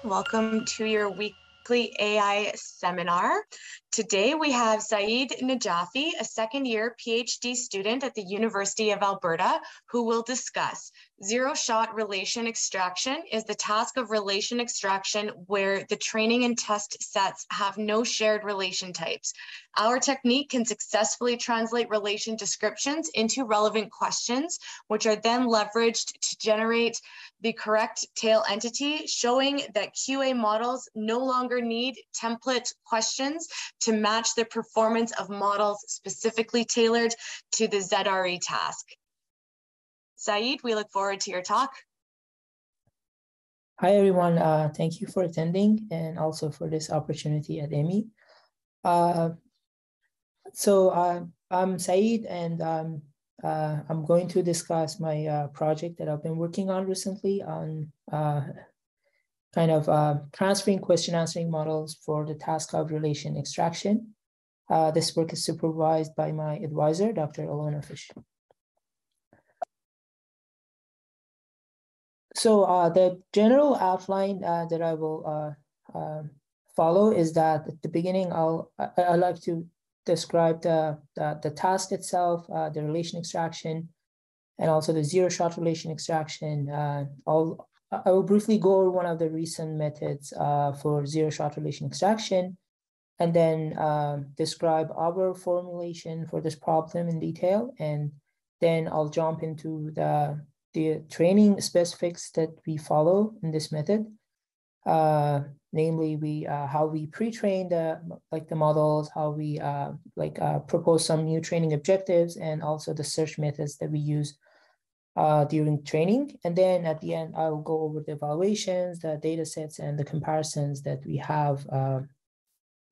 Welcome to your weekly AI seminar. Today we have Saeed Najafi, a second-year PhD student at the University of Alberta, who will discuss zero-shot relation extraction is the task of relation extraction where the training and test sets have no shared relation types. Our technique can successfully translate relation descriptions into relevant questions, which are then leveraged to generate the correct tail entity, showing that QA models no longer need template questions to match the performance of models specifically tailored to the ZRE task. Saeed, we look forward to your talk. Hi, everyone. Thank you for attending and also for this opportunity at EMI. I'm Saeed, and I'm going to discuss my project that I've been working on recently on transferring question answering models for the task of relation extraction. This work is supervised by my advisor, Dr. Alona Fish. So the general outline that I will follow is that at the beginning, I like to describe the task itself, the relation extraction, and also the zero-shot relation extraction. I will briefly go over one of the recent methods for zero-shot relation extraction, and then describe our formulation for this problem in detail, and then I'll jump into the training specifics that we follow in this method. Namely, how we pre-train the models, how we propose some new training objectives, and also the search methods that we use during training. And then at the end, I'll go over the evaluations, the data sets, and the comparisons that we have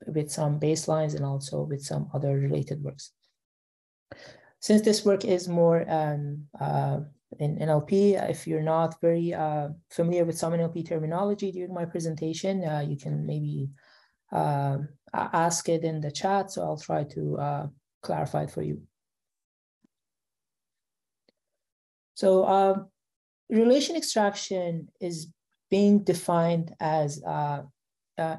with some baselines and also with some other related works. Since this work is more in NLP, if you're not very familiar with some NLP terminology during my presentation, you can maybe ask it in the chat, so I'll try to clarify it for you. So relation extraction is being defined as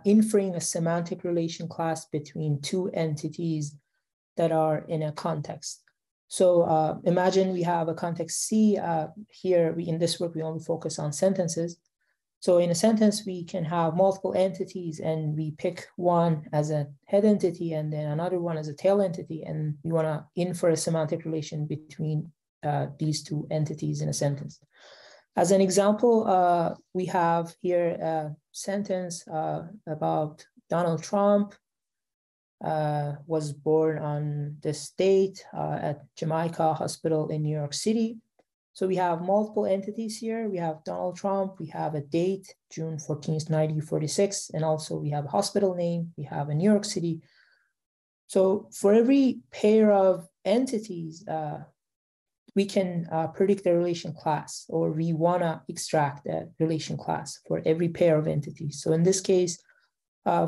inferring a semantic relation class between two entities that are in a context. So imagine we have a context C. Here, in this work, we only focus on sentences. So in a sentence, we can have multiple entities, and we pick one as a head entity and then another one as a tail entity, and we want to infer a semantic relation between these two entities in a sentence. As an example, we have here a sentence about Donald Trump. Was born on this date at Jamaica Hospital in New York City. So we have multiple entities here. We have Donald Trump, we have a date, June 14th, 1946, and also we have a hospital name, we have a New York City. So for every pair of entities, we can predict the relation class, or we wanna extract a relation class for every pair of entities. So in this case,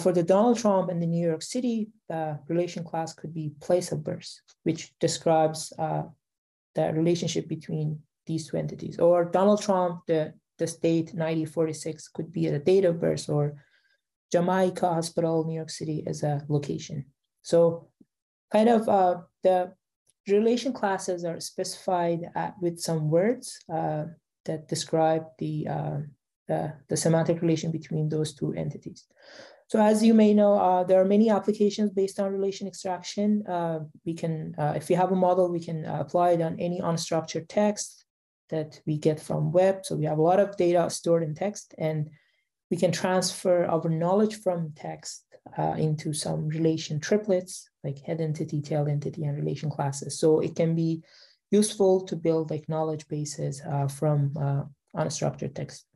for the Donald Trump and the New York City, the relation class could be place of birth, which describes the relationship between these two entities. Or Donald Trump, the state 1946 could be the date of birth, or Jamaica Hospital, New York City as a location. So the relation classes are specified with some words that describe the semantic relation between those two entities. So as you may know, there are many applications based on relation extraction. We can, if we have a model, we can apply it on any unstructured text that we get from web. So we have a lot of data stored in text, and we can transfer our knowledge from text into some relation triplets, like head entity, tail entity, and relation classes. So it can be useful to build like knowledge bases from unstructured text.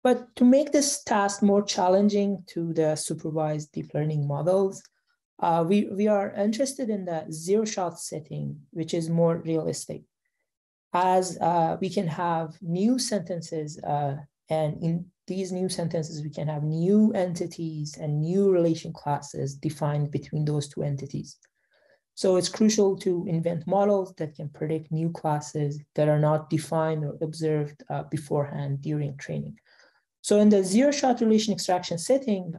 But to make this task more challenging to the supervised deep learning models, we are interested in the zero-shot setting, which is more realistic, as we can have new sentences, and in these new sentences, we can have new entities and new relation classes defined between those two entities. So it's crucial to invent models that can predict new classes that are not defined or observed beforehand during training. So in the zero-shot relation extraction setting,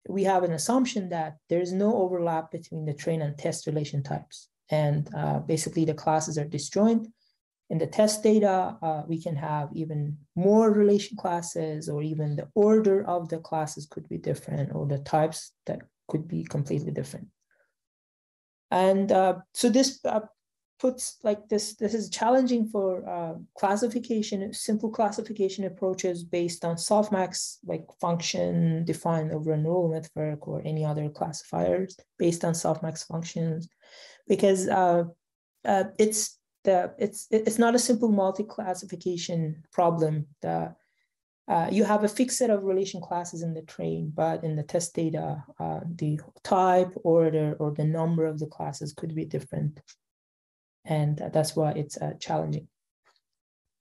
we have an assumption that there is no overlap between the train and test relation types. And basically the classes are disjoint. In the test data, we can have even more relation classes, or even the order of the classes could be different, or the types that could be completely different. And so this puts like this is challenging for classification, simple classification approaches based on softmax, like function defined over a neural network or any other classifiers based on softmax functions, because it's not a simple multi-classification problem. You have a fixed set of relation classes in the train, but in the test data, the type, order, or the number of the classes could be different. And that's why it's challenging.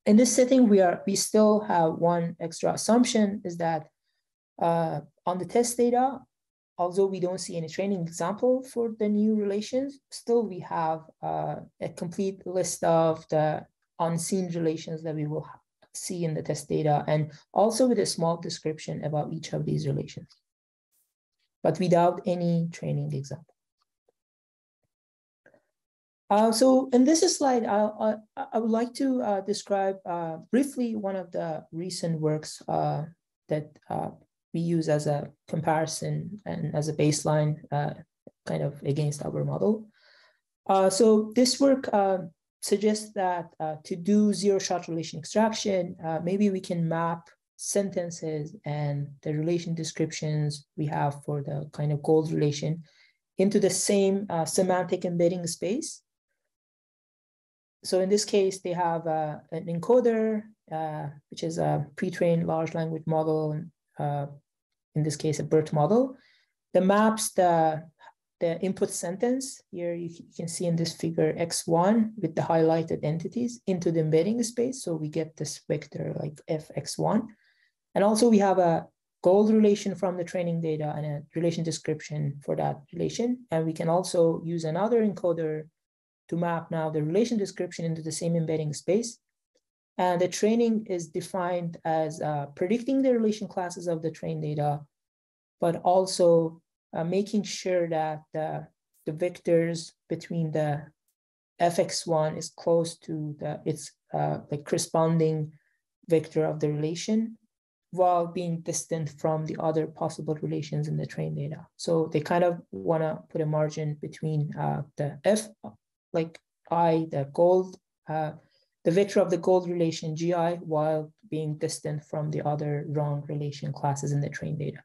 In this setting, we still have one extra assumption, is that on the test data, although we don't see any training example for the new relations, still we have a complete list of the unseen relations that we will see in the test data, and also with a small description about each of these relations, but without any training example. So in this slide, I would like to describe briefly one of the recent works that we use as a comparison and as a baseline kind of against our model. So this work suggests that to do zero-shot relation extraction, maybe we can map sentences and the relation descriptions we have for the kind of gold relation into the same semantic embedding space. So in this case, they have an encoder, which is a pre-trained large language model, in this case, a BERT model, that maps the input sentence. Here you can see in this figure X1 with the highlighted entities into the embedding space. So we get this vector like fx1. And also we have a gold relation from the training data and a relation description for that relation. And we can also use another encoder to map now the relation description into the same embedding space. And the training is defined as predicting the relation classes of the trained data, but also making sure that the vectors between the fx1 is close to its like corresponding vector of the relation, while being distant from the other possible relations in the trained data. So they kind of want to put a margin between the f, like I, the gold, the vector of the gold relation gi, while being distant from the other wrong relation classes in the trained data.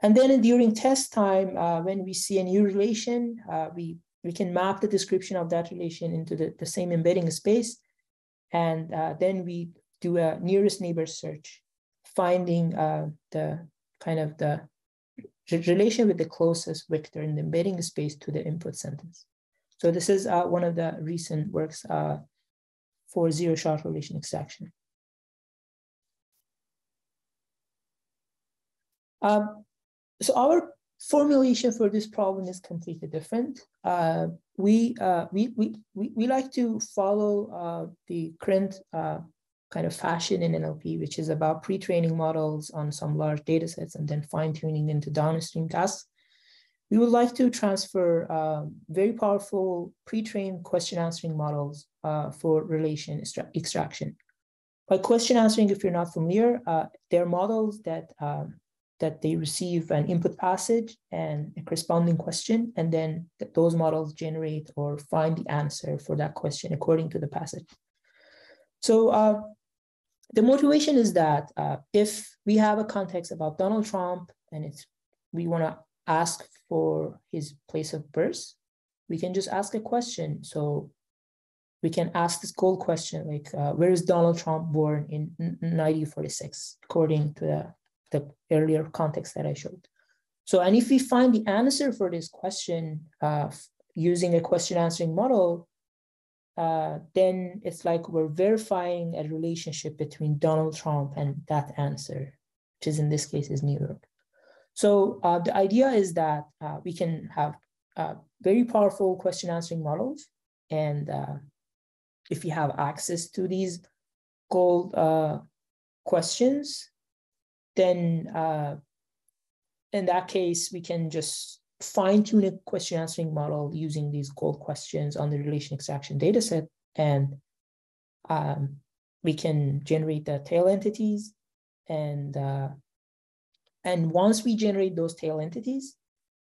And then during test time, when we see a new relation, we can map the description of that relation into the same embedding space. And then we do a nearest neighbor search, finding the kind of the relation with the closest vector in the embedding space to the input sentence. So this is one of the recent works for zero-shot relation extraction. So our formulation for this problem is completely different. We like to follow the current kind of fashion in NLP, which is about pre-training models on some large data sets and then fine-tuning into downstream tasks. We would like to transfer very powerful pre-trained question answering models for relation extraction. By question answering, if you're not familiar, they're models that they receive an input passage and a corresponding question, and then those models generate or find the answer for that question according to the passage. So the motivation is that if we have a context about Donald Trump and we want to ask for his place of birth, we can just ask a question. So we can ask this gold question, like, where is Donald Trump born in 1946, according to the earlier context that I showed. So, and if we find the answer for this question using a question answering model, then it's like we're verifying a relationship between Donald Trump and that answer, which is in this case is New York. So the idea is that we can have very powerful question answering models. And if you have access to these gold questions, then in that case, we can just fine-tune a question answering model using these gold questions on the relation extraction dataset, and we can generate the tail entities. And once we generate those tail entities,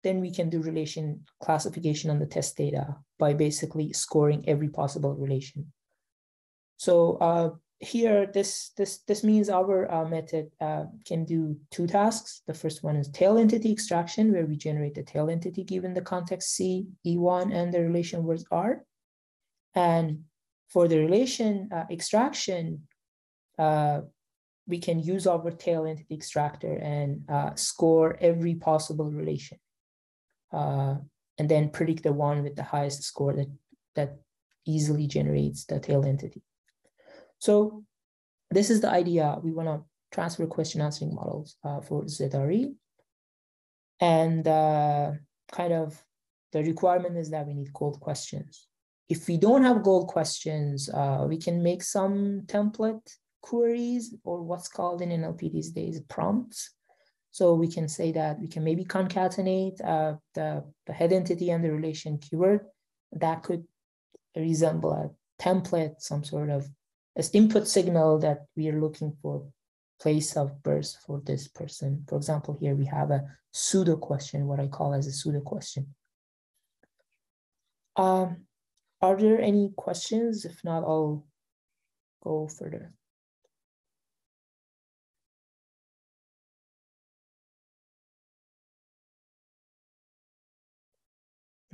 then we can do relation classification on the test data by basically scoring every possible relation. So here, this means our method can do two tasks. The first one is tail entity extraction, where we generate the tail entity given the context C, E1, and the relation words R. And for the relation extraction, we can use our tail entity extractor and score every possible relation. And then predict the one with the highest score that easily generates the tail entity. So this is the idea. We want to transfer question answering models for ZRE. And kind of the requirement is that we need gold questions. If we don't have gold questions, we can make some template queries, or what's called in NLP these days, prompts. So we can say that we can maybe concatenate the head entity and the relation keyword. That could resemble a template, some sort of as input signal that we are looking for place of birth for this person. For example, here we have a pseudo question, what I call as a pseudo question. Are there any questions? If not, I'll go further.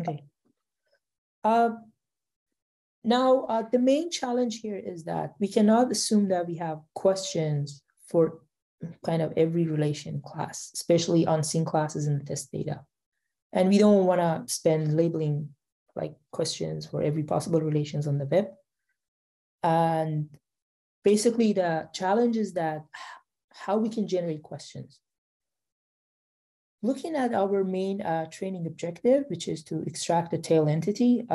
Okay. Now, the main challenge here is that we cannot assume that we have questions for kind of every relation class, especially unseen classes in the test data. And we don't want to spend labeling like questions for every possible relations on the web. And basically the challenge is that how we can generate questions. Looking at our main training objective, which is to extract the tail entity,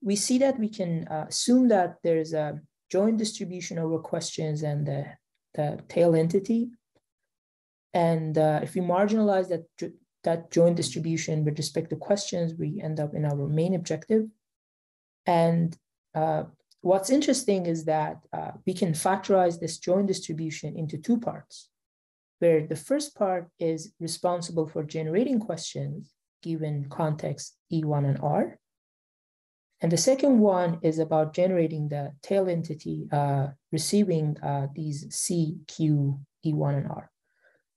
we see that we can assume that there's a joint distribution over questions and the tail entity. And if we marginalize that joint distribution with respect to questions, we end up in our main objective. And what's interesting is that we can factorize this joint distribution into two parts, where the first part is responsible for generating questions given context E1 and R. And the second one is about generating the tail entity receiving these C, Q, E1, and R.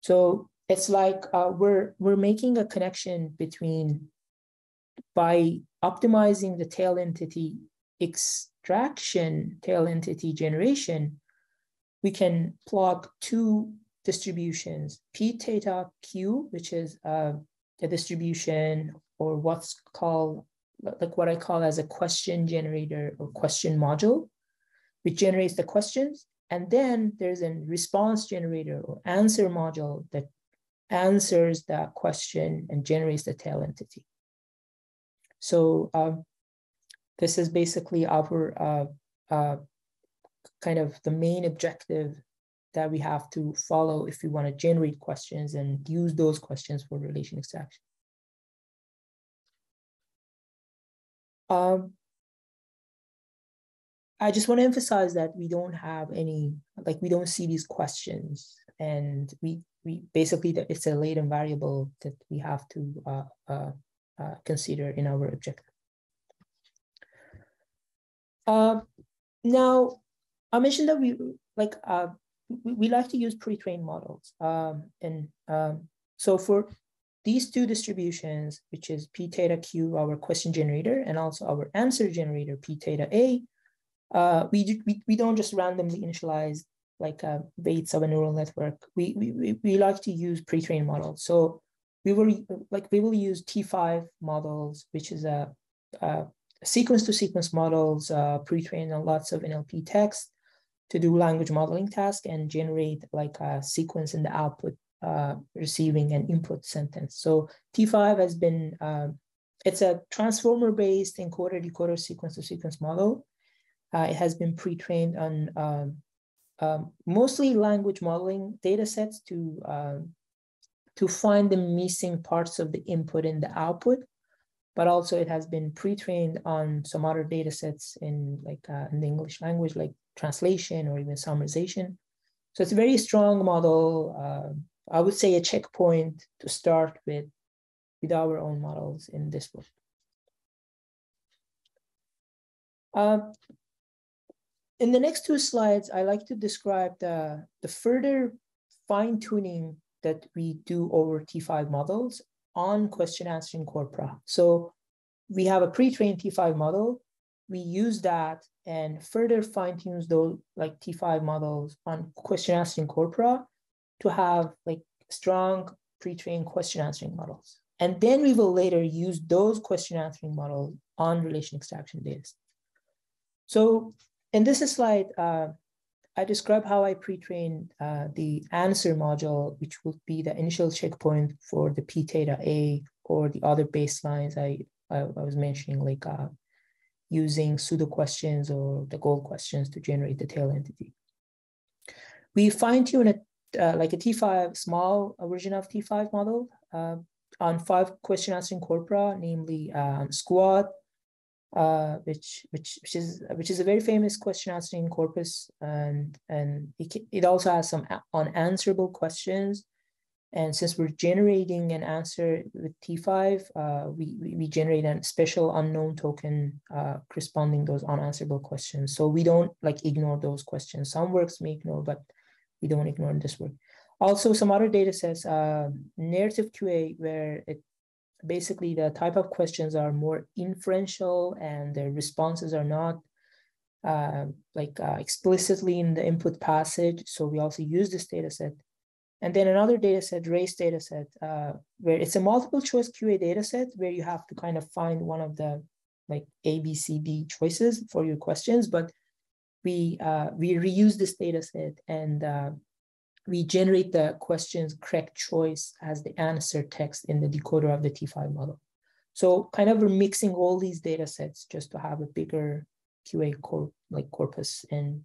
So it's like we're making a connection between, by optimizing the tail entity extraction, tail entity generation, we can plug two distributions, P theta Q, which is the distribution, or what's called, like what I call as a question generator or question module, which generates the questions. And then there's a response generator or answer module that answers that question and generates the tail entity. So this is basically our kind of the main objective that we have to follow if we want to generate questions and use those questions for relation extraction. I just want to emphasize that we don't have any, like we don't see these questions, and we basically, it's a latent variable that we have to consider in our objective. Now, I mentioned that we like to use pre-trained models. So for these two distributions, which is P theta Q, our question generator, and also our answer generator, P theta A, we don't just randomly initialize like weights of a neural network. We like to use pre-trained models. So we will use T5 models, which is a sequence-to-sequence models pre-trained on lots of NLP text to do language modeling task and generate like a sequence in the output receiving an input sentence. So T5 has been it's a transformer-based encoder-decoder sequence-to-sequence model. It has been pre-trained on mostly language modeling data sets to find the missing parts of the input and the output, but also it has been pre-trained on some other data sets in in the English language, like translation or even summarization. So it's a very strong model. I would say a checkpoint to start with our own models in this book. In the next two slides, I like to describe the further fine-tuning that we do over T5 models on question answering corpora. So we have a pre-trained T5 model. We use that and further fine-tunes those like T5 models on question answering corpora to have like strong pre-trained question answering models. And then we will later use those question answering models on relation extraction data. So in this slide, I describe how I pre-train the answer module, which would be the initial checkpoint for the p theta A or the other baselines I was mentioning, like using pseudo questions or the goal questions to generate the tail entity. We fine-tune it like a T5 small version of T5 model on 5 question answering corpora, namely squad, which is a very famous question answering corpus, and it also has some unanswerable questions. And since we're generating an answer with T5, we generate a special unknown token corresponding those unanswerable questions. So we don't like ignore those questions. Some works may ignore, but we don't ignore in this work. Also, some other data sets, narrative QA, where it basically the type of questions are more inferential and the responses are not explicitly in the input passage. So we also use this data set. And then another data set, race data set, where it's a multiple choice QA data set where you have to kind of find one of the like A, B, C, D choices for your questions. But we reuse this data set and we generate the question's correct choice as the answer text in the decoder of the T5 model. So kind of we're mixing all these data sets just to have a bigger QA corpus and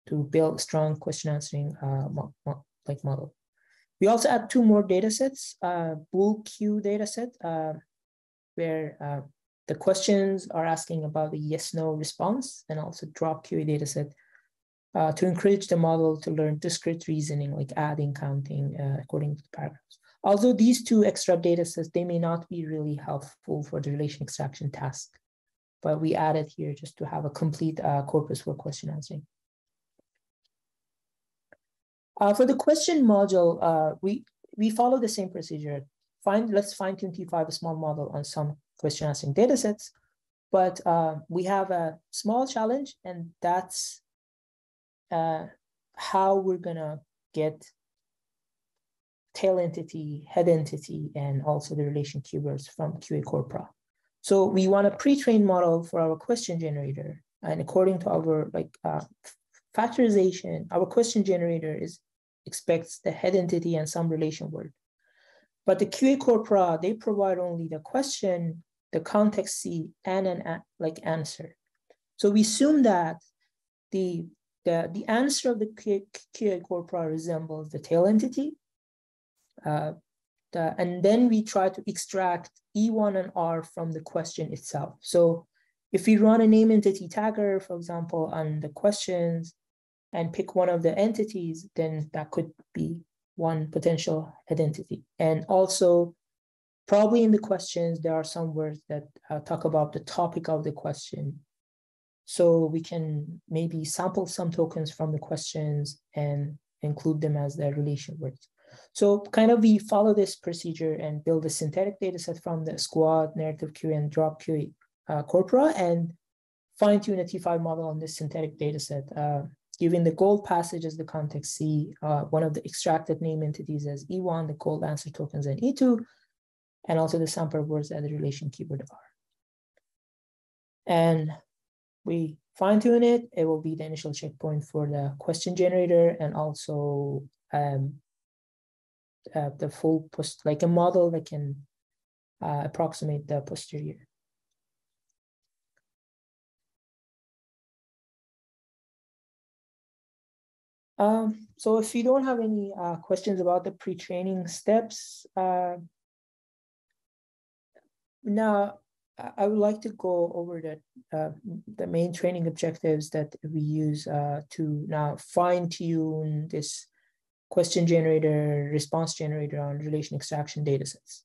to build strong question answering model. We also add 2 more data sets, bool Q data set, where the questions are asking about the yes/no response, and also drop QA data set to encourage the model to learn discrete reasoning, like adding, counting, according to the paragraphs. Although these 2 extra data sets, they may not be really helpful for the relation extraction task, but we added here just to have a complete corpus for question answering. For the question module, we follow the same procedure. Let's fine-tune T5 a small model on some question answering data sets, but we have a small challenge, and that's how we're gonna get tail entity, head entity, and also the relation keywords from QA corpora. So we want a pre-trained model for our question generator, and according to our factorization, our question generator expects the head entity and some relation word. But the QA corpora, they provide only the question, the context C, and an answer. So we assume that the answer of the QA corpora resembles the tail entity. And then we try to extract E1 and R from the question itself. So if we run a name entity tagger, for example, on the questions and pick one of the entities, then that could be one potential head entity. And also, probably in the questions, there are some words that talk about the topic of the question. So we can maybe sample some tokens from the questions and include them as their relation words. So kind of we follow this procedure and build a synthetic data set from the squad, narrative QA, and drop QA corpora, and fine-tune a T5 model on this synthetic data set, giving the gold passage as the context C, one of the extracted name entities as E1, the gold answer tokens as E2, and also the sample words as the relation keyword R. And we fine-tune it, it will be the initial checkpoint for the question generator, and also the full post, like a model that can approximate the posterior. So if you don't have any questions about the pre-training steps, now I would like to go over the main training objectives that we use to now fine-tune this question generator, response generator on relation extraction datasets.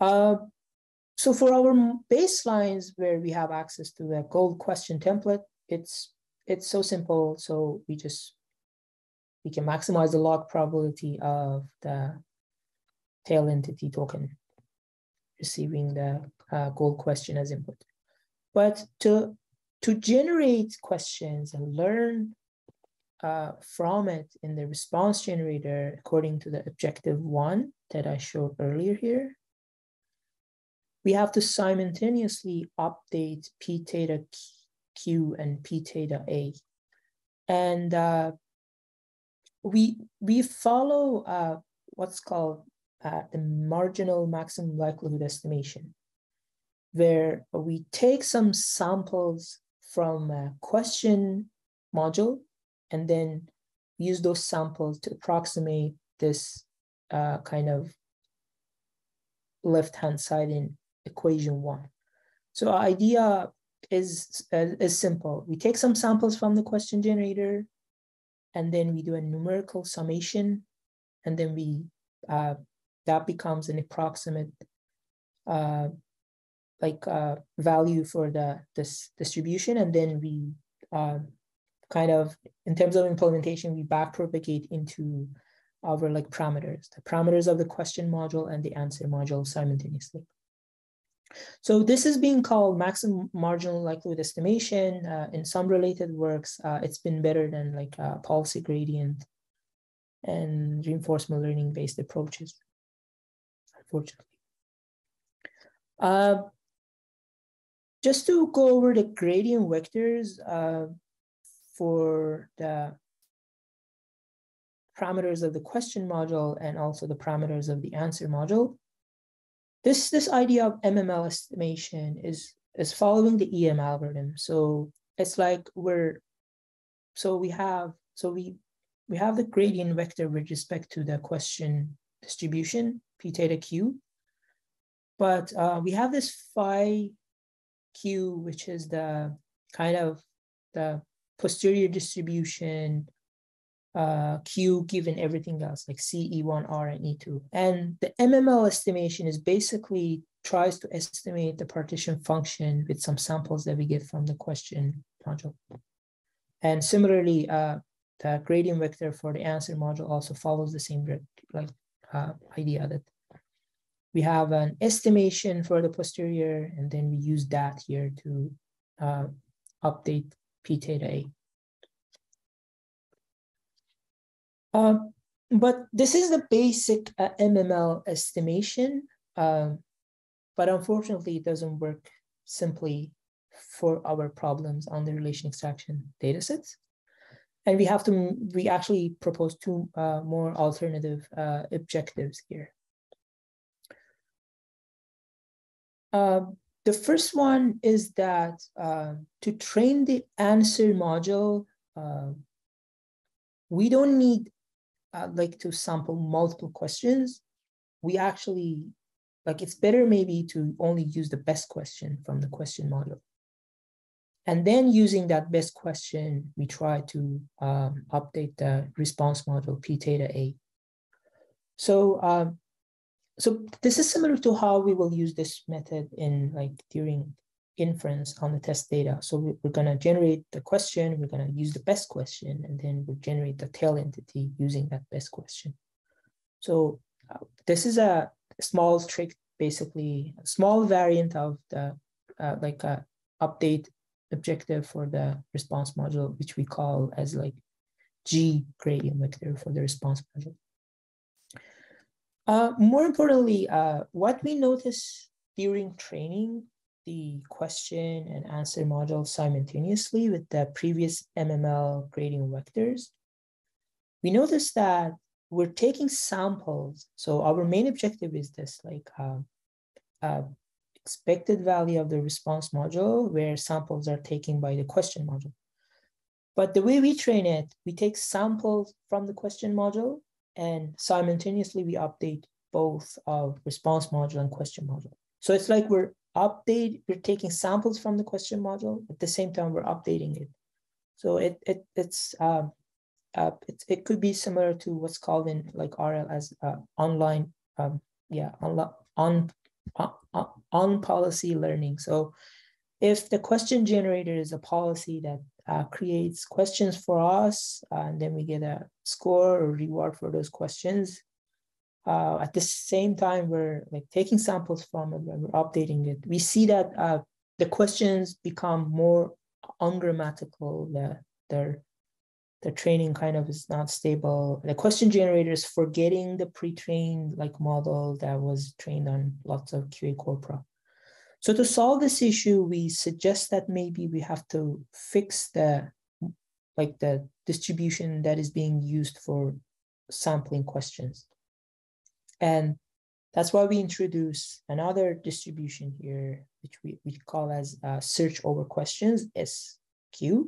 So for our baselines where we have access to the gold question template, it's so simple. So we can maximize the log probability of the tail entity token receiving the gold question as input. But to generate questions and learn from it in the response generator according to the objective 1 that I showed earlier here, we have to simultaneously update p theta q and p theta a. And we follow what's called the marginal maximum likelihood estimation, where we take some samples from a question module and then use those samples to approximate this kind of left-hand side in equation 1. So our idea is simple. We take some samples from the question generator, and then we do a numerical summation, and then we that becomes an approximate value for this distribution, and then we kind of, in terms of implementation, we backpropagate into our parameters, the parameters of the question module and the answer module simultaneously. So this is being called maximum marginal likelihood estimation. In some related works, it's been better than policy gradient and reinforcement learning based approaches, unfortunately. Just to go over the gradient vectors for the parameters of the question module and also the parameters of the answer module. This idea of MML estimation is following the EM algorithm. So it's like we have the gradient vector with respect to the question distribution, p theta q, but we have this phi q, which is the kind of the posterior distribution q given everything else like C, E1, R, and E2. And the MML estimation is basically tries to estimate the partition function with some samples that we get from the question module. And similarly, the gradient vector for the answer module also follows the same idea that we have an estimation for the posterior, and then we use that here to update p theta a. But this is the basic MML estimation, but unfortunately it doesn't work simply for our problems on the relation extraction datasets. And we actually propose two more alternative objectives here. The first one is that to train the answer module, we don't need to sample multiple questions. We actually, it's better maybe to only use the best question from the question module. And then using that best question, we try to update the response module p theta a. So, so this is similar to how we will use this method in during inference on the test data. So we're going to generate the question, we're going to use the best question, and then we'll generate the tail entity using that best question. So this is a small trick, basically a small variant of the update objective for the response module, which we call as G gradient vector for the response module. More importantly, what we notice during training the question and answer module simultaneously with the previous MML gradient vectors, we notice that we're taking samples. So our main objective is this, like expected value of the response module where samples are taken by the question module. But the way we train it, we take samples from the question module and simultaneously we update both of response module and question module. So it's like we're taking samples from the question module, at the same time we're updating it. So it could be similar to what's called in like RL as online, on policy learning. So if the question generator is a policy that creates questions for us, and then we get a score or reward for those questions, at the same time, we're like taking samples from it and we're updating it. We see that the questions become more ungrammatical. The training kind of is not stable. The question generator is forgetting the pre-trained like model that was trained on lots of QA corpora. So to solve this issue, we suggest that maybe we have to fix the distribution that is being used for sampling questions. And that's why we introduce another distribution here, which we call as search over questions, SQ,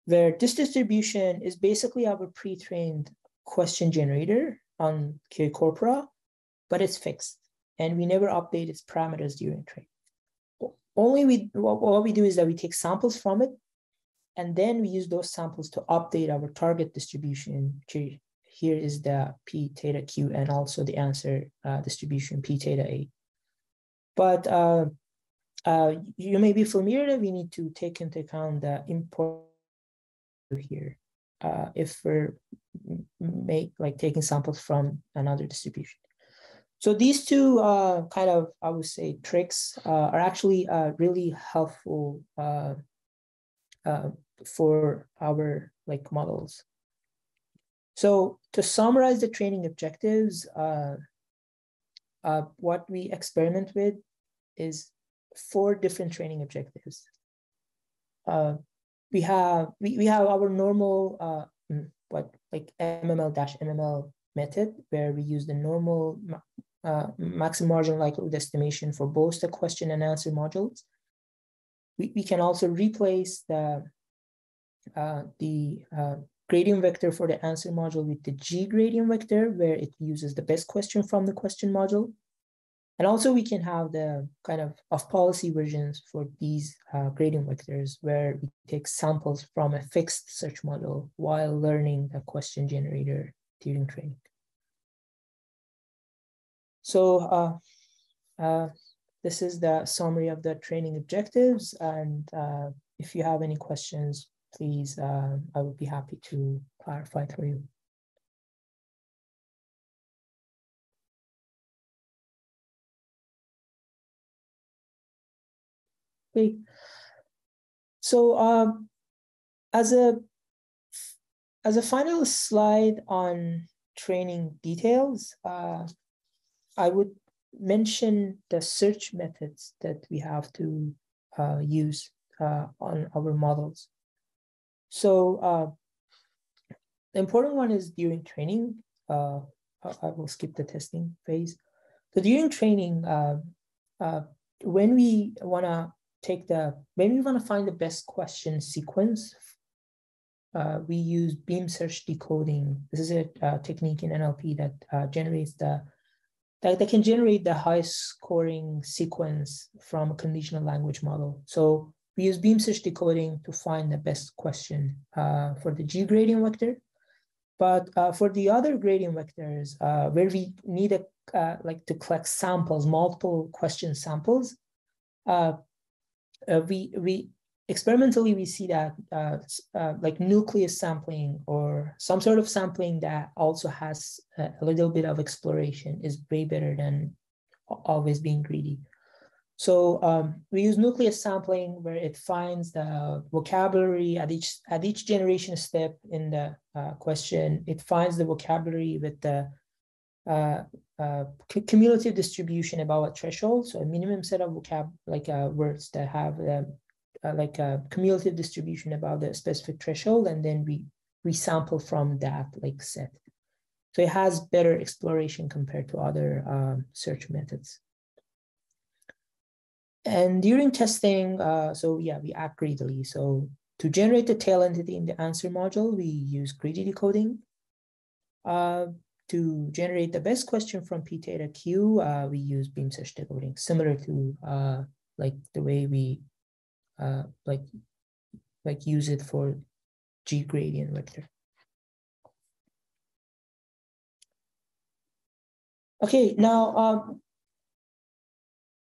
where this distribution is basically our pre-trained question generator on QA corpora, but it's fixed. And we never update its parameters during training. What we do is that we take samples from it, and then we use those samples to update our target distribution. Here is the P theta Q and also the answer distribution P theta A. But you may be familiar that we need to take into account the import here if we're taking samples from another distribution. So these two kind of, I would say, tricks are actually really helpful for our models. So to summarize the training objectives, what we experiment with is 4 different training objectives. We have our normal MML-MML method, where we use the normal maximum marginal likelihood estimation for both the question and answer modules. We can also replace the gradient vector for the answer module with the G gradient vector, where it uses the best question from the question module. And also we can have the kind of off-policy versions for these gradient vectors, where we take samples from a fixed search model while learning the question generator during training. So this is the summary of the training objectives. And if you have any questions, please, I would be happy to clarify for you. Okay. So as a final slide on training details, I would mention the search methods that we have to use on our models. So the important one is during training. I will skip the testing phase. So during training, when we want to find the best question sequence, we use beam search decoding. This is a technique in NLP that can generate the highest scoring sequence from a conditional language model. So we use beam search decoding to find the best question for the G gradient vector. But for the other gradient vectors, where we need to collect samples, multiple question samples, we experimentally we see that like nucleus sampling or some sort of sampling that also has a little bit of exploration is way better than always being greedy. So we use nucleus sampling, where it finds the vocabulary at each generation step in the question. It finds the vocabulary with the cumulative distribution above a threshold, so a minimum set of words that have a cumulative distribution above the specific threshold, and then we sample from that set. So it has better exploration compared to other search methods. And during testing, we act greedily. So to generate the tail entity in the answer module, we use greedy decoding. To generate the best question from P theta Q, we use beam search decoding, similar to like the way we use it for G gradient vector. Okay, now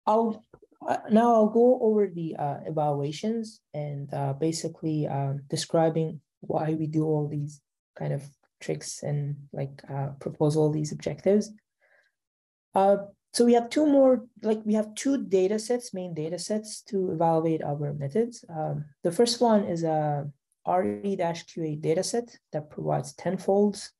I'll go over the evaluations and basically describing why we do all these kind of tricks and propose all these objectives. So we have two data sets, main data sets to evaluate our methods. The first one is a RE-QA data set that provides 10 folds.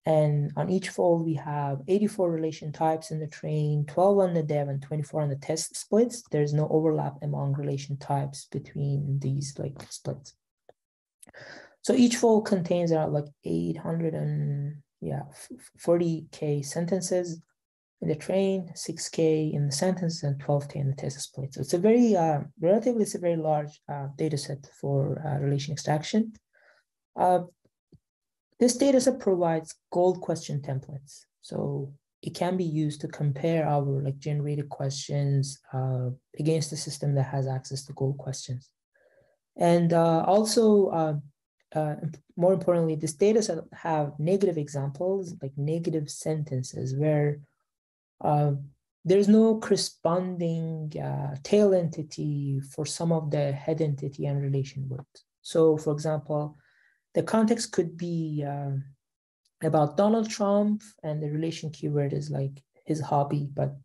And on each fold, we have 84 relation types in the train, 12 on the dev, and 24 on the test splits. There's no overlap among relation types between these splits. So each fold contains around 40K sentences in the train, 6K in the sentence, and 12K in the test split. So it's a very very large data set for relation extraction. This dataset provides gold question templates. So it can be used to compare our generated questions against the system that has access to gold questions. And also, more importantly, this dataset have negative examples, like negative sentences, where there's no corresponding tail entity for some of the head entity and relation words. So for example, the context could be about Donald Trump, and the relation keyword is his hobby. But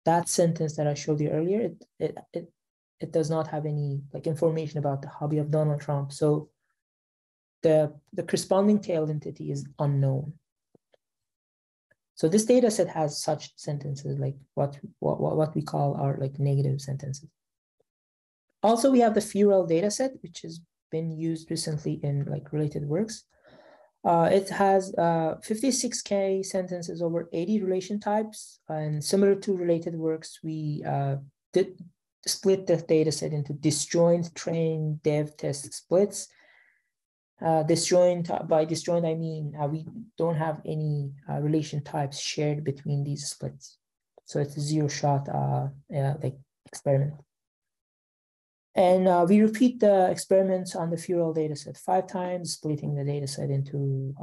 that sentence that I showed you earlier, it does not have any information about the hobby of Donald Trump. So the corresponding tail entity is unknown. So this data set has such sentences, like what we call our negative sentences. Also, we have the FewRel data set, which has been used recently in related works. It has 56K sentences over 80 relation types, and similar to related works, we did split the data set into disjoint, train, dev, test splits. Disjoint, by disjoint, I mean we don't have any relation types shared between these splits. So it's a zero-shot experiment. And we repeat the experiments on the FewRel dataset 5 times, splitting the dataset into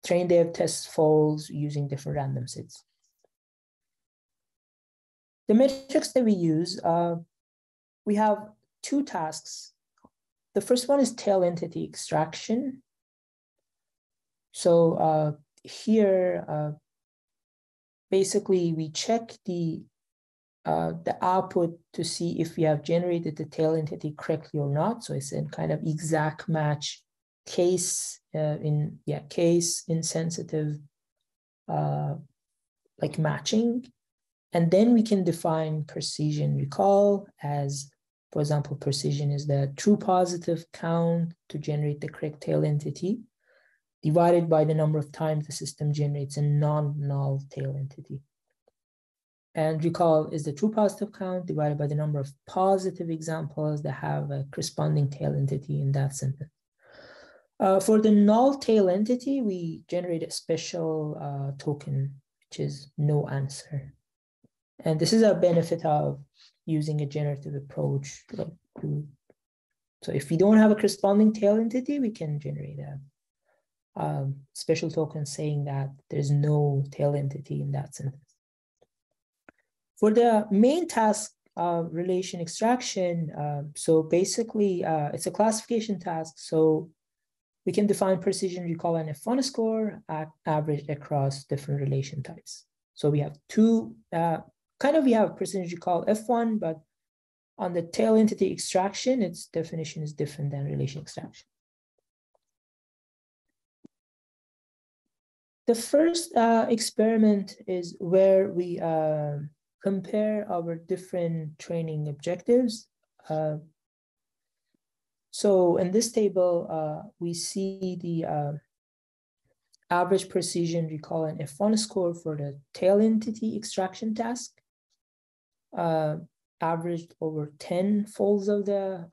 train, dev, test folds using different random sets. The metrics that we use, we have 2 tasks. The first one is tail entity extraction. So here, basically, we check the output to see if we have generated the tail entity correctly or not. So it's a kind of exact match case case insensitive matching. And then we can define precision recall as, for example, precision is the true positive count to generate the correct tail entity divided by the number of times the system generates a non-null tail entity. And recall is the true positive count divided by the number of positive examples that have a corresponding tail entity in that sentence. For the null tail entity, we generate a special token, which is no answer. And this is a benefit of using a generative approach. So if we don't have a corresponding tail entity, we can generate a special token saying that there's no tail entity in that sentence. For the main task of relation extraction, so basically it's a classification task. So we can define precision recall and F1 score averaged across different relation types. So we have 2, we have precision recall F1, but on the tail entity extraction, its definition is different than relation extraction. The first experiment is where we compare our different training objectives. So in this table, we see the average precision recall and F1 score for the tail entity extraction task, averaged over 10 folds of the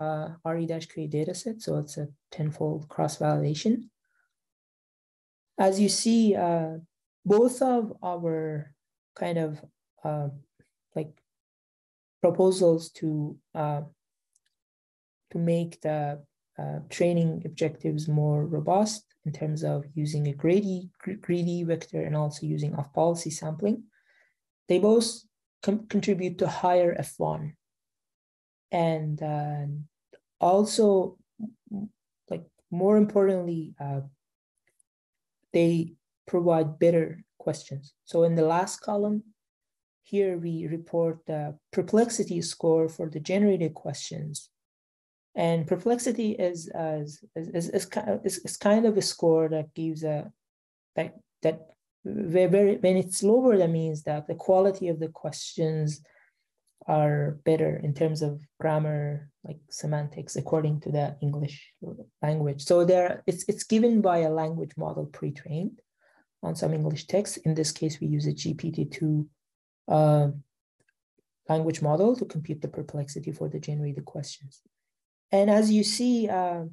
RE-QA dataset, so it's a 10-fold cross-validation. As you see, both of our kind of like proposals to make the training objectives more robust in terms of using a greedy vector and also using off-policy sampling, they both contribute to higher F1. And also, like more importantly, they provide better questions. So in the last column, here we report the perplexity score for the generated questions. And perplexity is kind of a score that gives a, that when it's lower, that means that the quality of the questions are better in terms of grammar, like semantics, according to the English language. So it's given by a language model pre-trained on some English text. In this case, we use a GPT-2 language model to compute the perplexity for the generated questions. And as you see, for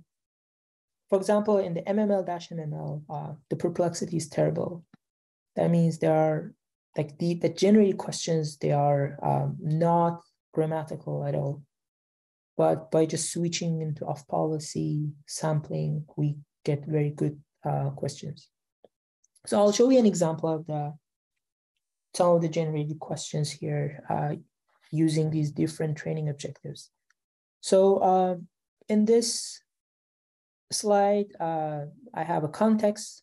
example, in the MML-MML, the perplexity is terrible. That means there are like the generated questions, they are not grammatical at all. But by just switching into off-policy sampling, we get very good questions. So I'll show you an example of some of the generated questions here using these different training objectives. So in this slide, I have a context.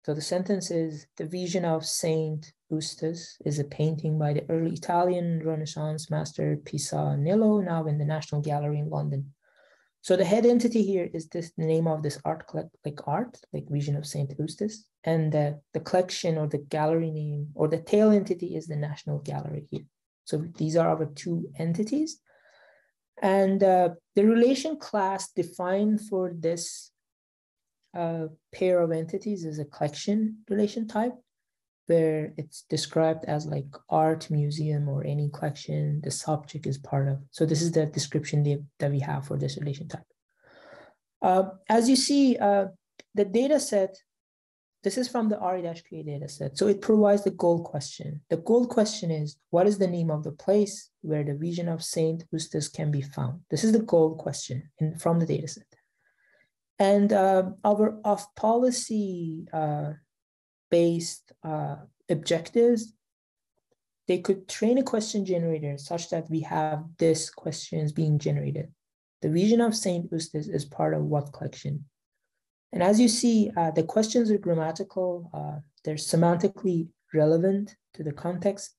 So the sentence is, the vision of Saint Eustace is a painting by the early Italian Renaissance master Pisanello, now in the National Gallery in London. So the head entity here is the name of this art, like Vision of Saint Eustace. And the collection or the gallery name or the tail entity is the National Gallery here. So these are our two entities. And the relation class defined for this pair of entities is a collection relation type, where it's described as like art, museum, or any collection the subject is part of. So this is the description that we have for this relation type. As you see, the data set, this is from the RE-QA data set. So it provides the goal question. The goal question is, what is the name of the place where the vision of Saint Eustace can be found? This is the goal question from the data set. And our off-policy based objectives, they could train a question generator such that we have this questions being generated. The vision of Saint Eustace is part of what collection? And as you see, the questions are grammatical. They're semantically relevant to the context.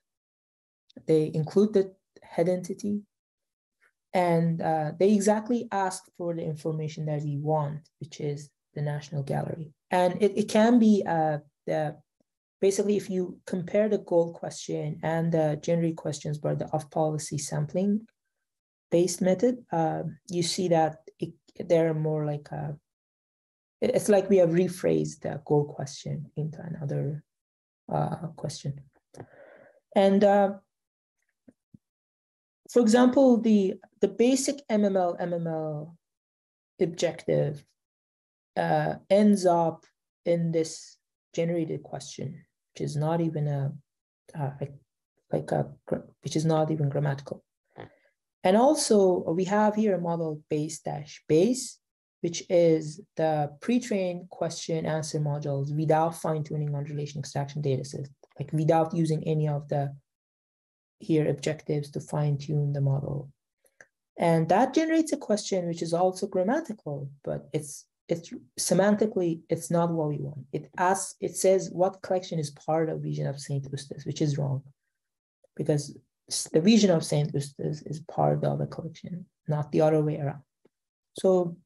They include the head entity. And they exactly ask for the information that we want, which is the National Gallery. And it can be basically, if you compare the goal question and the generated questions by the off-policy sampling based method, you see that they're more like it's like we have rephrased the goal question into another question. And for example, the basic MML objective ends up in this generated question, which is not even which is not even grammatical. And also we have here a model base-base, which is the pre-trained question answer modules without fine-tuning on relation extraction dataset, like without using any of the here objectives to fine-tune the model. And that generates a question which is also grammatical, but it's semantically, it's not what we want. It says what collection is part of Vision of Saint Eustace, which is wrong, because the Vision of Saint Eustace is part of a collection, not the other way around. So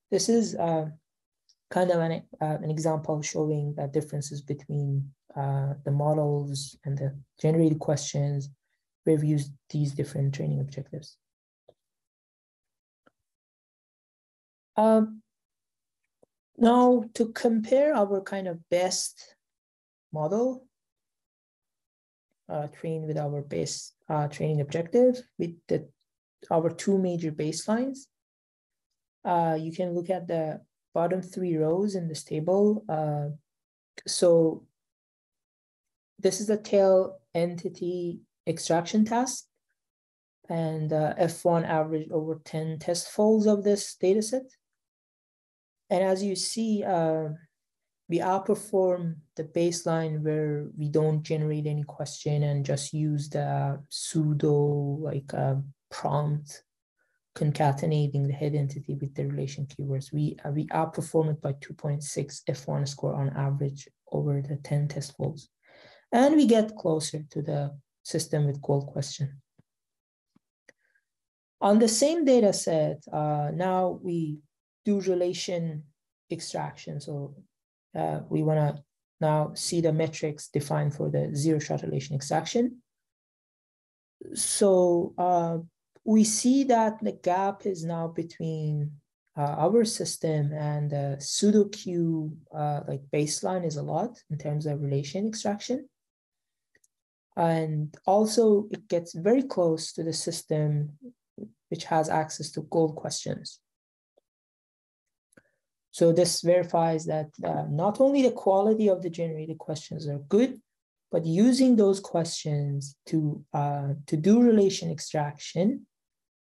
this is kind of an example showing the differences between the models and the generated questions. We've used these different training objectives. Now, to compare our kind of best model trained with our base training objective with our two major baselines, you can look at the bottom 3 rows in this table. So this is a tail entity extraction task, and F1 averaged over 10 test folds of this data set. And as you see, we outperform the baseline where we don't generate any question and just use the pseudo prompt concatenating the head entity with the relation keywords. We outperform it by 2.6 F1 score on average over the 10 test folds. And we get closer to the system with gold question. On the same data set, now we do relation extraction. So we want to now see the metrics defined for the zero-shot relation extraction. So we see that the gap is now between our system and the pseudo-Q baseline is a lot in terms of relation extraction. And also it gets very close to the system which has access to gold questions. So this verifies that not only the quality of the generated questions are good, but using those questions to do relation extraction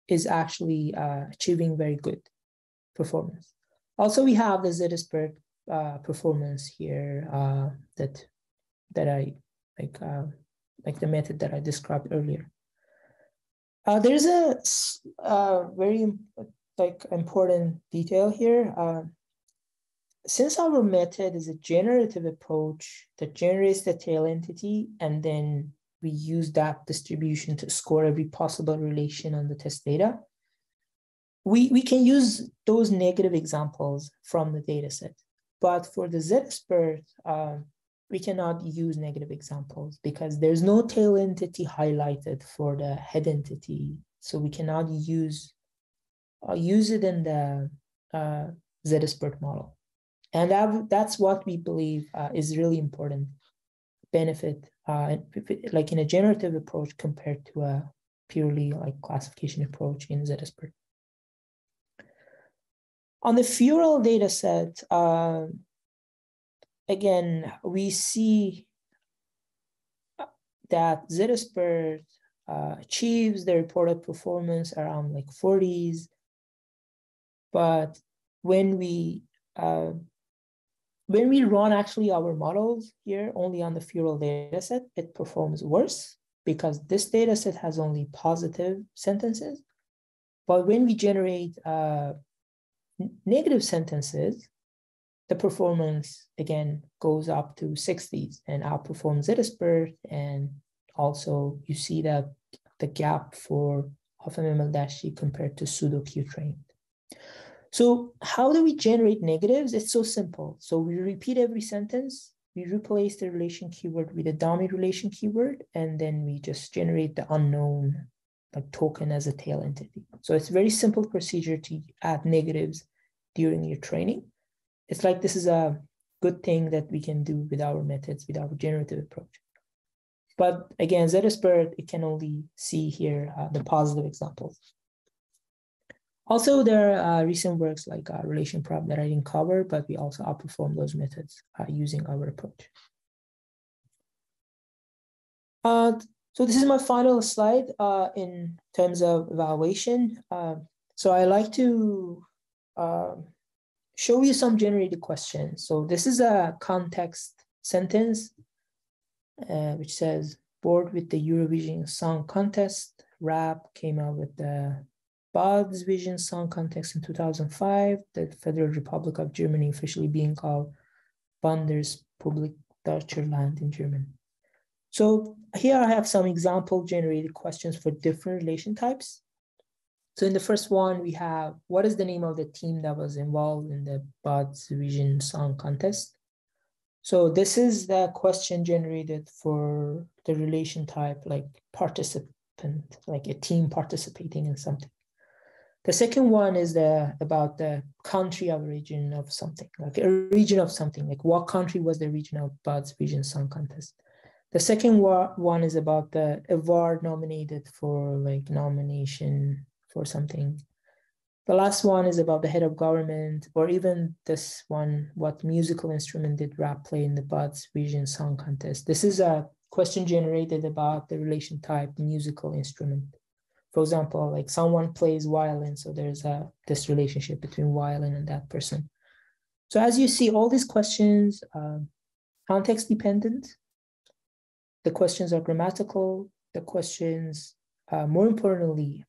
is actually achieving very good performance. Also, we have the z-squared performance here that I like the method that I described earlier. There's a very important detail here. Since our method is a generative approach that generates the tail entity, and then we use that distribution to score every possible relation on the test data, we can use those negative examples from the data set. But for the z-squared, we cannot use negative examples because there's no tail entity highlighted for the head entity. So we cannot use it in the z-squared model. And that's what we believe is really important benefit, like in a generative approach compared to a purely classification approach in z-squared. On the FewRel data set, again, we see that z-squared achieves the reported performance around 40s, but when we run actually our models here only on the FewRel dataset, it performs worse because this dataset has only positive sentences. But when we generate negative sentences, the performance again goes up to 60s and outperforms z-squared. And also you see that the gap for half-MML-G compared to pseudo-Q trained. So how do we generate negatives? It's so simple. So we repeat every sentence, we replace the relation keyword with a dummy relation keyword, and then we just generate the unknown token as a tail entity. So it's a very simple procedure to add negatives during your training. It's like this is a good thing that we can do with our methods, with our generative approach. But again, z-squared, it can only see here the positive examples. Also, there are recent works like relation prop that I didn't cover, but we also outperform those methods using our approach. So this is my final slide in terms of evaluation. So I like to show you some generated questions. So this is a context sentence, which says, bored with the Eurovision Song Contest, rap came out with the Bundesvision Song Contest in 2005, the Federal Republic of Germany officially being called Bundesrepublik Deutschland in German. So here I have some example generated questions for different relation types. So in the first one, we have, what is the name of the team that was involved in the Bundesvision Song Contest? So this is the question generated for the relation type, like participant, like a team participating in something. The second one is about the country of origin of something, like a region of something, like what country was the regional Buds Region Song Contest. The second one is about the award nominated for, like, nomination for something. The last one is about the head of government, or even this one, what musical instrument did rap play in the Buds Region Song Contest? This is a question generated about the relation type musical instrument. For example, like someone plays violin, so there's this relationship between violin and that person. So as you see, all these questions context dependent. The questions are grammatical. The questions, more importantly,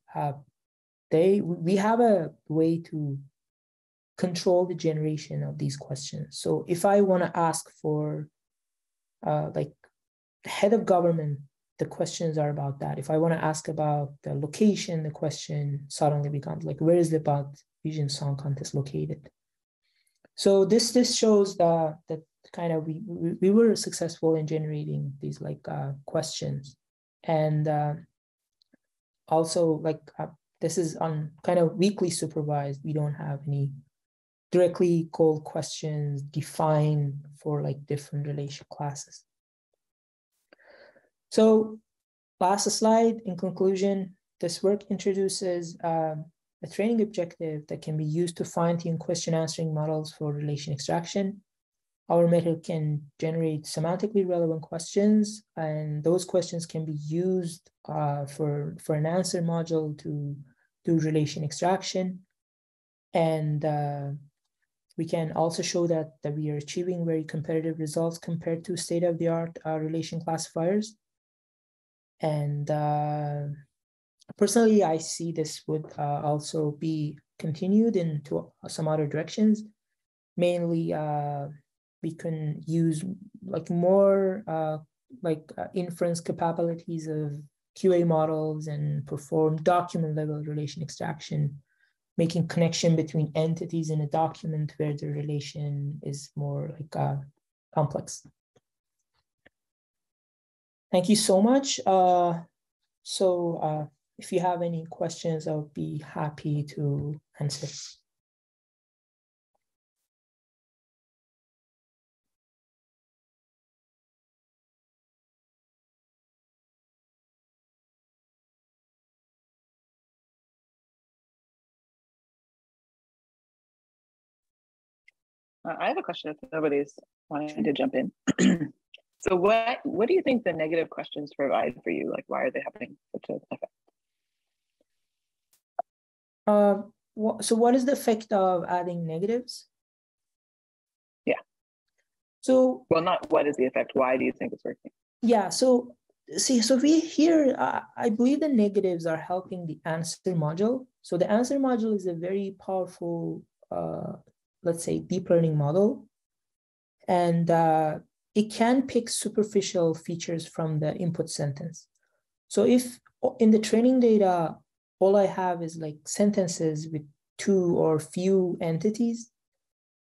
we have a way to control the generation of these questions. So if I want to ask for like head of government, the questions are about that. If I want to ask about the location, the question suddenly becomes like, where is the Buds Region Song Contest located? So this shows that kind of we were successful in generating these like questions, and also like this is on kind of weakly supervised. We don't have any directly called questions defined for like different relation classes. So last slide, in conclusion, this work introduces a training objective that can be used to fine-tune question answering models for relation extraction. Our method can generate semantically relevant questions, and those questions can be used for an answer module to do relation extraction. And we can also show that we are achieving very competitive results compared to state-of-the-art relation classifiers. And personally, I see this would also be continued into some other directions. Mainly, we can use like more inference capabilities of QA models and perform document level relation extraction, making connection between entities in a document where the relation is more like complex. Thank you so much. If you have any questions, I'll be happy to answer. I have a question if nobody's wanting to jump in. So what do you think the negative questions provide for you? Like, why are they having such an effect? So what is the effect of adding negatives? Yeah. So, well, not what is the effect, why do you think it's working? Yeah, so see, so we here, I believe the negatives are helping the answer module. So the answer module is a very powerful, let's say, deep learning model. And it can pick superficial features from the input sentence. So if in the training data, all I have is like sentences with two or few entities,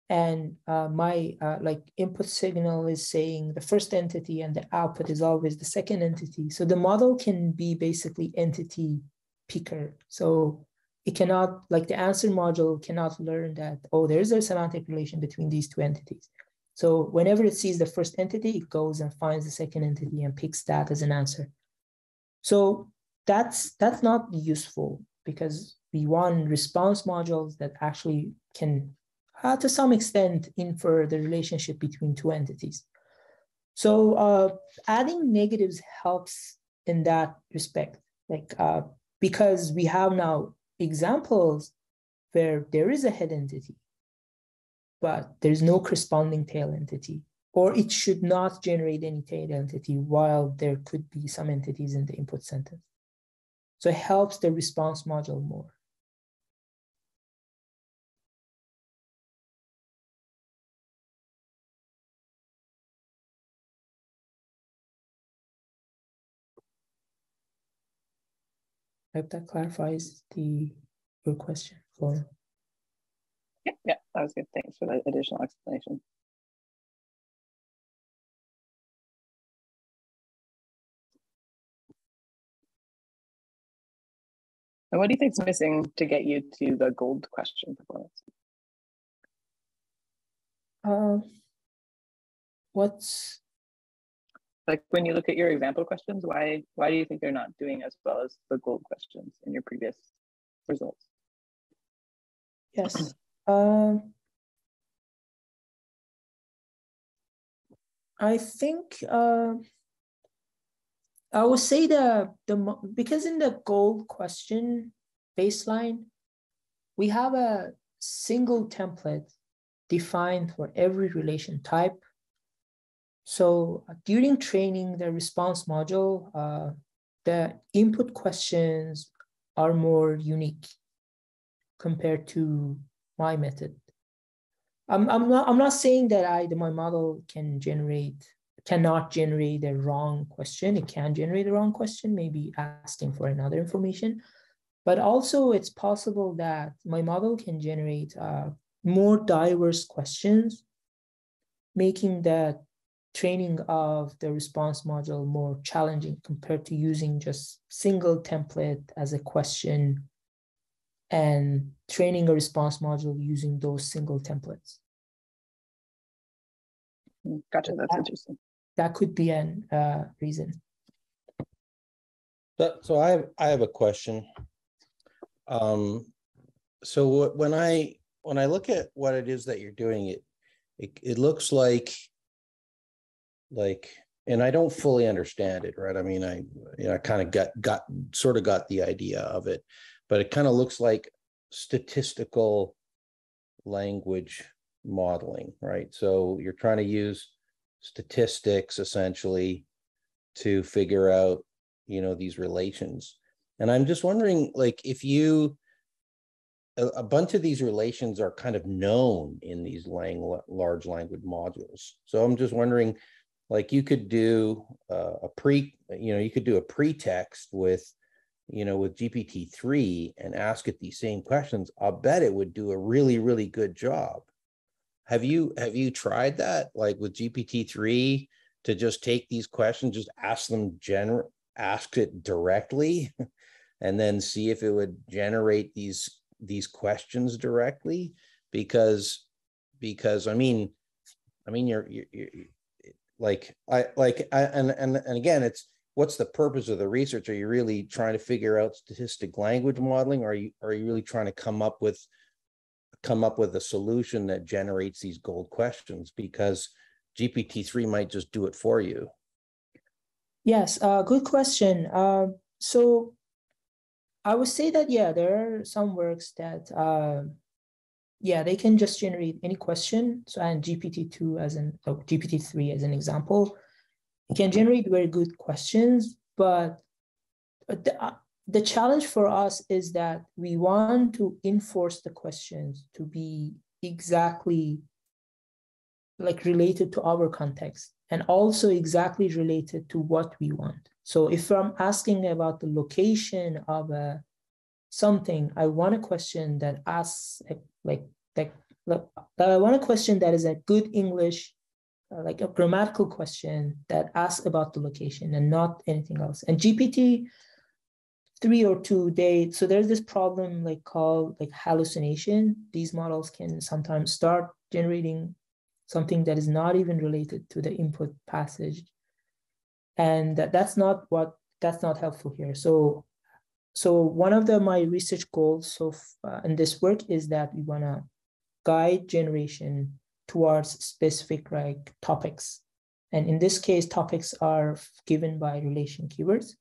and my like input signal is saying the first entity and the output is always the second entity. So the model can be basically entity picker. So it cannot, like the answer module cannot learn that, oh, there's a semantic relation between these two entities. So whenever it sees the first entity, it goes and finds the second entity and picks that as an answer. So that's not useful, because we want response modules that actually can, to some extent, infer the relationship between two entities. So adding negatives helps in that respect, like because we have now examples where there is a head entity, but there's no corresponding tail entity, or it should not generate any tail entity while there could be some entities in the input sentence. So it helps the response module more. I hope that clarifies your question, Flora. Yeah, that was good. Thanks for that additional explanation. And what do you think is missing to get you to the gold question performance? What's like when you look at your example questions, why do you think they're not doing as well as the gold questions in your previous results? Yes. I think I would say because in the gold question baseline, we have a single template defined for every relation type. So during training the response module, the input questions are more unique compared to my method. I'm not saying that my model cannot generate a wrong question. It can generate a wrong question, maybe asking for another information. But also it's possible that my model can generate more diverse questions, making the training of the response module more challenging compared to using just single template as a question and training a response module using those single templates. Gotcha, that's interesting. That could be an reason. So I have a question. So when I look at what it is that you're doing, it looks like, and I don't fully understand it, right? I mean, I kind of got the idea of it, but it kind of looks like statistical language modeling, right? So you're trying to use statistics essentially to figure out, these relations. And I'm just wondering, like, if a bunch of these relations are kind of known in these large language modules. So I'm just wondering, like, you could do a pretext with GPT-3 and ask it these same questions. I'll bet it would do a really, really good job. Have you tried that, like with GPT-3, to just take these questions, just ask it directly, and then see if it would generate these questions directly? Because I mean you're and again, it's, what's the purpose of the research? Are you really trying to figure out statistic language modeling, or are you really trying to come up with a solution that generates these gold questions? Because GPT-3 might just do it for you. Yes, good question. So I would say that, yeah, there are some works that, they can just generate any question. So, and GPT-3 as an example, it can generate very good questions, but the challenge for us is that we want to enforce the questions to be exactly like related to our context and also exactly related to what we want. So if I'm asking about the location of something, I want a question that asks I want a question that is a good English, like a grammatical question that asks about the location and not anything else. And GPT-3 or 2, so there's this problem called hallucination. These models can sometimes start generating something that is not even related to the input passage. And that's not helpful here. So one of my research goals in this work is that we want to guide generation towards specific topics. And in this case, topics are given by relation keywords.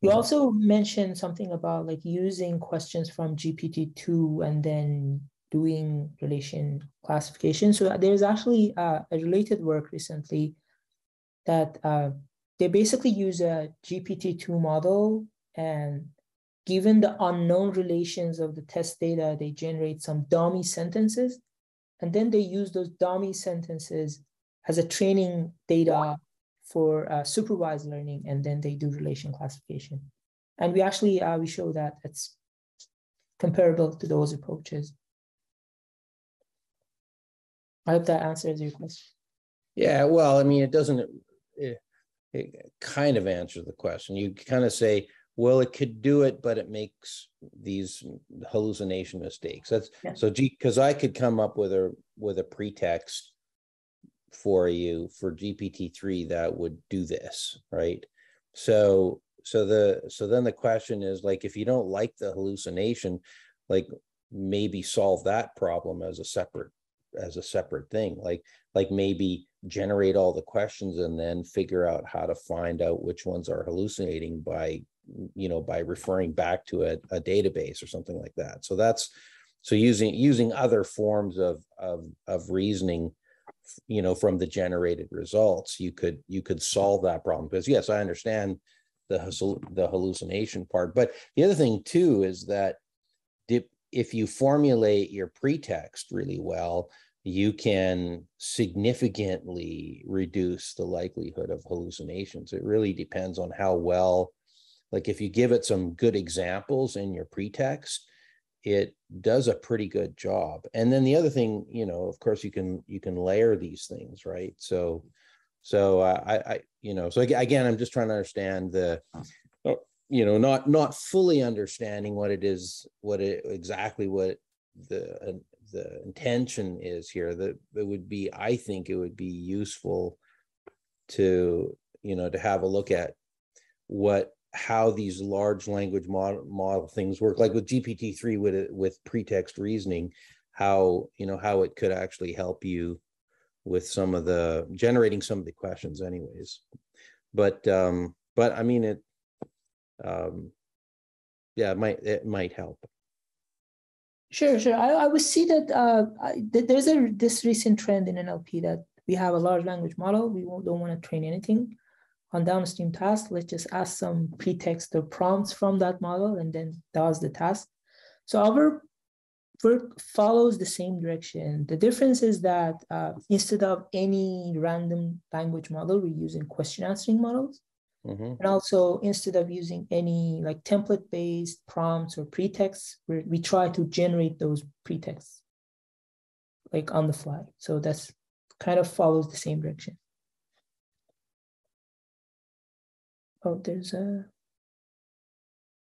You also mentioned something about using questions from GPT-2 and then doing relation classification. So there's actually a related work recently that they basically use a GPT-2 model, and given the unknown relations of the test data, they generate some dummy sentences, and then they use those dummy sentences as a training data for supervised learning, and then they do relation classification. And we actually we show that it's comparable to those approaches. I hope that answers your question. Yeah, well, I mean, it kind of answers the question. You kind of say, well, it could do it, but it makes these hallucination mistakes. That's so because I could come up with a pretext for you for GPT-3 that would do this, right? So then the question is, like, if you don't like the hallucination, like, maybe solve that problem as a separate thing, like maybe generate all the questions and then figure out how to find out which ones are hallucinating by referring back to a database or something like that. So using other forms of reasoning, from the generated results, you could solve that problem. Because yes, I understand the hallucination part, but the other thing too is that if you formulate your pretext really well, you can significantly reduce the likelihood of hallucinations. It really depends on how well, like, if you give it some good examples in your pretext, it does a pretty good job. And then the other thing, of course, you can layer these things, right? So again, I'm just trying to understand not fully understanding what it is, exactly what the intention is here. That I think it would be useful to have a look at how these large language model things work, like with GPT-3 with pretext reasoning, how it could actually help you with generating some of the questions anyways. But I mean, it might help. Sure. I would see that there's this recent trend in NLP that we have a large language model. We don't want to train anything on downstream tasks. Let's just ask some pretext or prompts from that model and then does the task. So our work follows the same direction. The difference is that instead of any random language model, we're using question answering models. Mm-hmm. And also, instead of using any like template-based prompts or pretexts, we try to generate those pretexts like on the fly. So that's kind of follows the same direction. Oh, there's a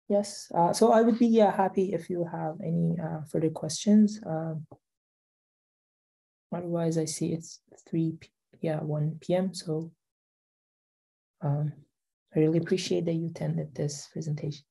yes. So I would be happy if you have any further questions. Otherwise, I see it's 1 p.m. So I really appreciate that you attended this presentation.